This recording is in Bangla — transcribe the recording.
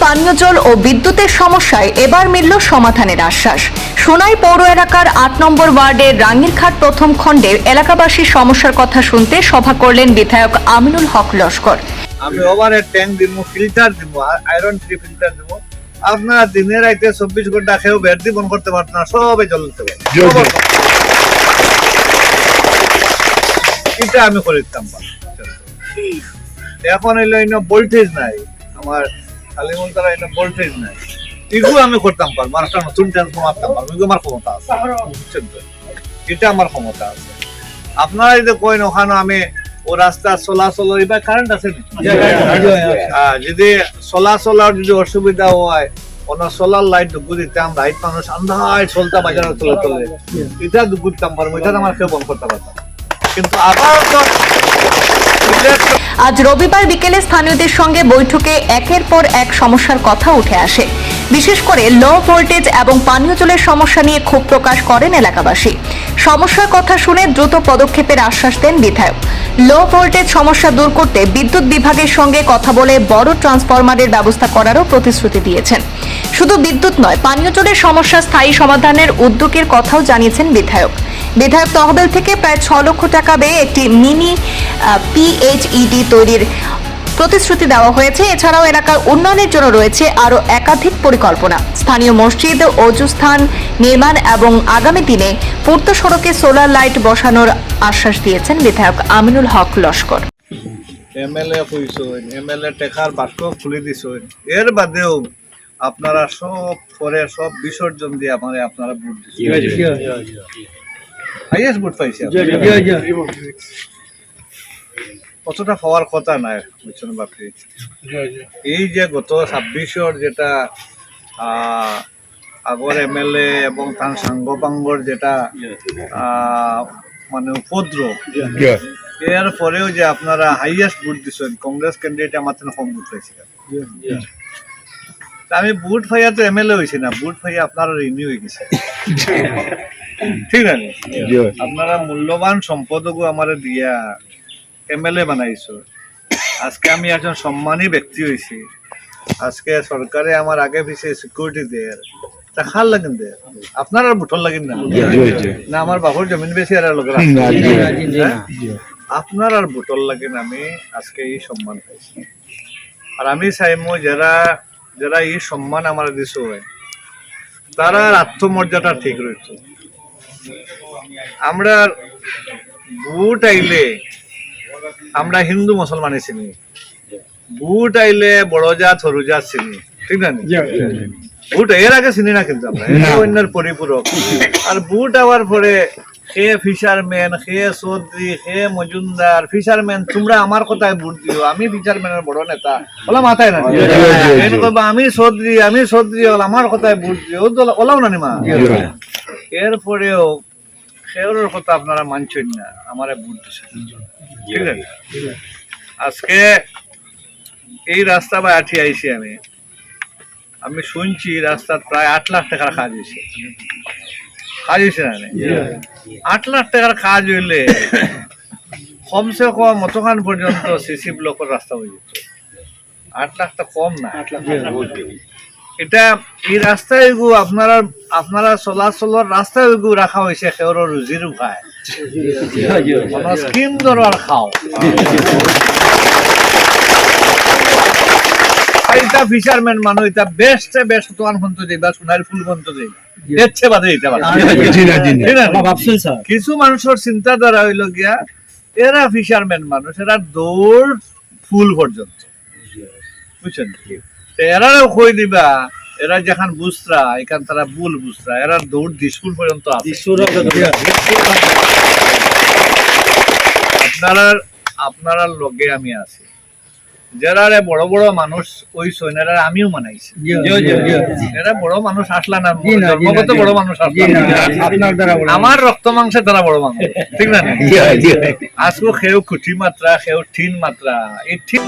পানীয় জল ও বিদ্যুতের সমস্যায় এবার মিলল সমাধানের আশ্বাস। সোনাই পৌর এলাকার ৮ নম্বর ওয়ার্ডের রাঙ্গিরঘাট প্রথম খণ্ডে এলাকাবাসীর সমস্যার কথা শুনতে সভা করলেন বিধায়ক আমিনুল হক লস্কর। আমি ওভারের ট্যাঙ্ক দিব, ফিল্টার দিব, আয়রন ফ্রি ফিল্টার দিব। আপনারা দিনের রাইতে 24 ঘন্টা খেয়েও ব্যাটারি বন্ধ করতে পারতেন না, সবে জ্বলতে পারে। এটা আমি করে দিতাম। এখন এলো ভোল্টেজ নাই, আমার কালিমুল তারা এটা ভোল্টেজ নাই, এগুলো আমি করতাম পারবো। একটা নতুন ট্রান্সফর্মার মারতাম পারবো, এগুলো আমার ক্ষমতা আছে, বুঝছেন তো? এটা আমার ক্ষমতা আছে। আপনারা যদি কইন ওখানে আমি ও রাস্তা চলাচল এবার কারেন্ট আছে, যদি চলাচলের যদি অসুবিধা হয় সোলার লাইট ঢুকু দিতাম, লাইট মানুষ আন্ধার চলতা বাজারে চলে চলে, এটা ঢুকু দিতাম পারবো, এটা আমার কেউ বন্ধ করতে পারতাম। কিন্তু আবার আজ রবিবার বিকেলে স্থানীয়দের সঙ্গে বৈঠকে একের পর এক সমস্যার কথা উঠে আসে। বিশেষ করে লো ভোল্টেজ এবং পানীয় জলের সমস্যা নিয়ে ক্ষোভ প্রকাশ করেন এলাকাবাসী। সমস্যার কথা শুনে দ্রুত পদক্ষেপের আশ্বাস দেন বিধায়ক। লো ভোল্টেজ সমস্যা দূর করতে বিদ্যুৎ বিভাগের সঙ্গে কথা বলে বড় ট্রান্সফরমারের ব্যবস্থা করারও প্রতিশ্রুতি দিয়েছেন। শুধু বিদ্যুৎ নয়, পানীয় জলের সমস্যা স্থায়ী সমাধানের উদ্যোগের কথাও জানিয়েছেন বিধায়ক। বিধায়ক তহবিল থেকে প্রায় 6 লক্ষ টাকা ব্যয়ে একটি মিনি পিএইচইডি তৈরির প্রতিশ্রুতি দেওয়া হয়েছে। এছাড়াও এলাকার উন্নয়নের জন্য রয়েছে আরও একাধিক পরিকল্পনা। স্থানীয় মসজিদ, অজুস্থান নির্মাণ এবং আগামী দিনে পূর্ত সড়কে সোলার লাইট বসানোর আশ্বাস দিয়েছেন বিধায়ক আমিনুল হক লস্কর। এমএলএ কইছেন, এমএলএ টেকার বাক্স খুলে দিছেন, এর বাদেও আপনারা সব করে সব বিসর্জন দিয়ে আমারে আপনারা ভোট দিচ্ছেন। হাইয়েস্ট ভোট পাইছে, কতটা পাওয়ার কথা নাই, বুঝছেন বাপি? এই যে গত 26-এর যেটা আগর এমএলএ এবং তার সাঙ্গপাঙ্গর যেটা মানে উপদ্রব, এর পরেও যে আপনারা হাইয়েস্ট ভোট দিচ্ছেন, কংগ্রেস ক্যান্ডিডেট আমার তো কম ভোট পাইছিলেন। আমি ভোট পাইয়া তো এমএলএ হয়েছি না, ভোট পাইয়া আপনারা রিনিউ হয়ে গেছে, ঠিক আছে? আপনারা মূল্যবান সম্পদকে আমার দিয়া এমএলএ বানাইছো। আজকে আমি একজন সম্মানী ব্যক্তি হয়েছি। আজকে সরকারে আমার আগে পিছিয়ে সিকিউরিটি দেয়, তা খার লাগেন দে, আপনার আর ভোটর লাগেন না, না আমার বাবুর জমিন বেশি আর লোক, আপনার আর ভোটর লাগেন। আমি আজকে এই সম্মান পাইছি, আর আমি চাইমো যারা যারা এই সম্মান আমার দিছ তারা আত্মমর্যাদা ঠিক রয়েছে। আমরা ভোট আইলে আমরা হিন্দু মুসলমানে চিনি, ভোট আইলে বড় জাত সরু জাত চিনি, ঠিক না? ভোট এর আগে চিনি না, কিন্তু আমরা অন্যের পরিপূরক। আর ভোট আওয়ার পরে হে ফিশারম্যান, হে চৌধুরী, হে মজুমদার, ফিশারম্যান তোমরা আমার কথায় ভোট দিও, আমি ফিশারম্যানের বড় নেতা, ওলা মাথায় না আমি চৌধুরী, আমি চৌধুরী আমার কথায় ভোট দিও, ওলাও না মা। এরপরেও সেওর কথা আপনারা মানছেন না, আমার ভোট দিচ্ছেন, ঠিক আছে? আজকে এই রাস্তা বা আঠি আইছি আমি শুনছি রাস্তার প্রায় 8 লাখ টাকার কাজ হয়েছে। কাজ হয়েছে না? 8 লাখ টাকার কাজ হইলে কমসে কম অতখান পর্যন্ত সিসি ব্লকের রাস্তা হয়ে যেত। 8 লাখ টা কম না, এটা এই রাস্তায় আপনারা চলাচলের রাস্তায় রাখা হয়েছে সেওর রুজির উপায়, স্কিম দরবার খাও। এটা ফিশারম্যান মানুষ, এটা বেস্ট তোয়ান পর্যন্ত যাইবা, সোনার ফুল পর্যন্ত যাইবা, দেখছে বাদে এটা কিছু মানুষের চিন্তাধারা হইল গিয়া এরা ফিশারম্যান মানুষ, এরা দৌড় ফুল পর্যন্ত, বুঝছেন? এরা কই দিবা এরা যেখান বুঝরা এখান তারা বুল বুঝরা, এরা দৌড় দিসপুর পর্যন্ত আছে। আপনারা লগে আমি আছি, যারা বড় বড় মানুষ কইছেন এরা আমিও মানাইছি। এরা বড় মানুষ আসলা না, জন্মগত বড় মানুষ আসলা না, আমার রক্ত মাংসে তারা বড় মানুষ, ঠিক না? আজকে খেয়েও খুঁটি মাত্রা, খেয়েও ঠিন মাত্রা, এই ঠিক